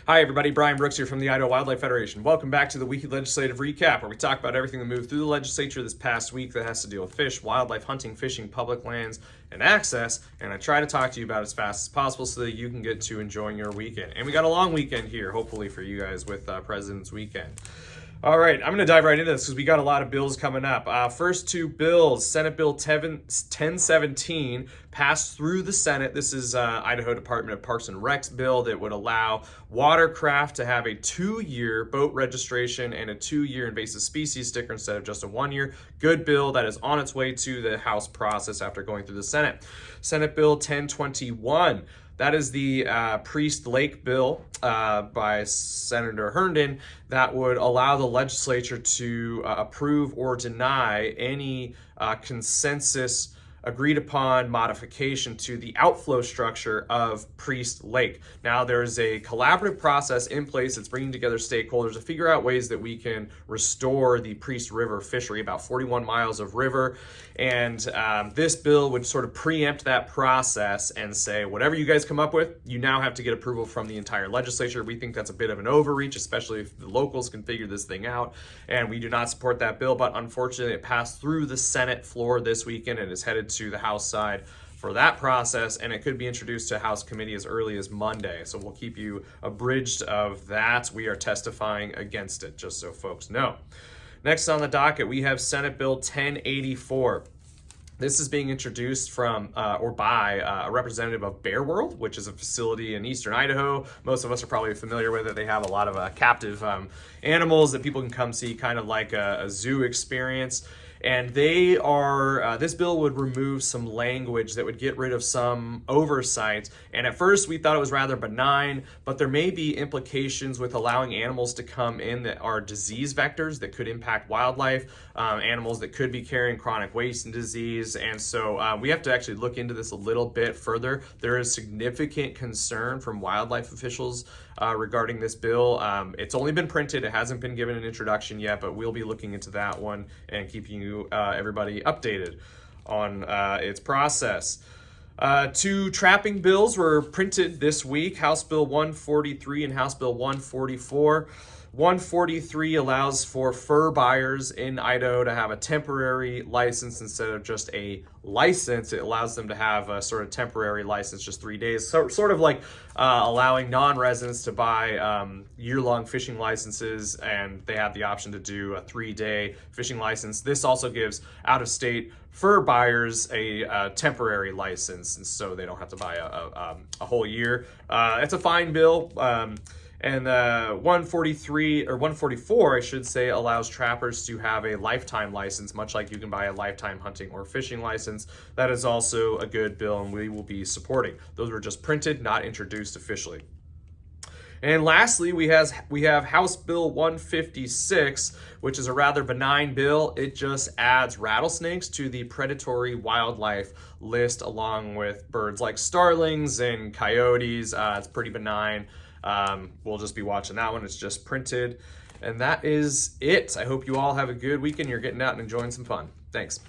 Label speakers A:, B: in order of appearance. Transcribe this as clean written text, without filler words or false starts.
A: Hi everybody, Brian Brooks here from the Idaho Wildlife Federation. Welcome back to the Weekly Legislative Recap, where we talk about everything that moved through the legislature this past week that has to deal with fish, wildlife, hunting, fishing, public lands, and access. And I try to talk to you about it as fast as possible so that you can get to enjoying your weekend. And we got a long weekend here, hopefully for you guys with President's Weekend. All right, I'm going to dive right into this because we got a lot of bills coming up. First two bills, Senate Bill 1017 passed through the Senate. This is Idaho Department of Parks and Rec's bill that would allow watercraft to have a 2-year boat registration and a 2-year invasive species sticker instead of just a 1-year. Good bill that is on its way to the House process after going through the Senate. Senate Bill 1021. That is the Priest Lake bill by Senator Herndon that would allow the legislature to approve or deny any consensus agreed upon modification to the outflow structure of Priest Lake. Now, there's a collaborative process in place that's bringing together stakeholders to figure out ways that we can restore the Priest River fishery, about 41 miles of river. And this bill would sort of preempt that process and say, whatever you guys come up with, you now have to get approval from the entire legislature. We think that's a bit of an overreach, especially if the locals can figure this thing out. And we do not support that bill, but unfortunately it passed through the Senate floor this weekend and is headed to the House side for that process, and it could be introduced to House committee as early as Monday. So we'll keep you abridged of that. We are testifying against it, just so folks know. Next on the docket, we have Senate Bill 1084. This is being introduced from or by a representative of Bear World, which is a facility in eastern Idaho. Most of us are probably familiar with it. They have a lot of captive animals that people can come see, kind of like a zoo experience. And they are, this bill would remove some language that would get rid of some oversight. And at first we thought it was rather benign, but there may be implications with allowing animals to come in that are disease vectors that could impact wildlife, animals that could be carrying chronic wasting disease. And so we have to actually look into this a little bit further. There is significant concern from wildlife officials regarding this bill. It's only been printed. It hasn't been given an introduction yet, but we'll be looking into that one and keeping you everybody updated on its process. Two trapping bills were printed this week, House Bill 143 and House Bill 144. 143 allows for fur buyers in Idaho to have a temporary license instead of just a license. It allows them to have a sort of temporary license, just 3 days. So sort of like allowing non-residents to buy year-long fishing licenses, and they have the option to do a 3-day fishing license. This also gives out-of-state fur buyers a temporary license, and so they don't have to buy a whole year. It's a fine bill. And 143 or 144, I should say, allows trappers to have a lifetime license, much like you can buy a lifetime hunting or fishing license. That is also a good bill, and we will be supporting. Those were just printed, not introduced officially. And lastly, we have House Bill 156, which is a rather benign bill. It just adds rattlesnakes to the predatory wildlife list, along with birds like starlings and coyotes. It's pretty benign. We'll just be watching that one. It's just printed. And that is it. I hope you all have a good weekend. You're getting out and enjoying some fun. Thanks.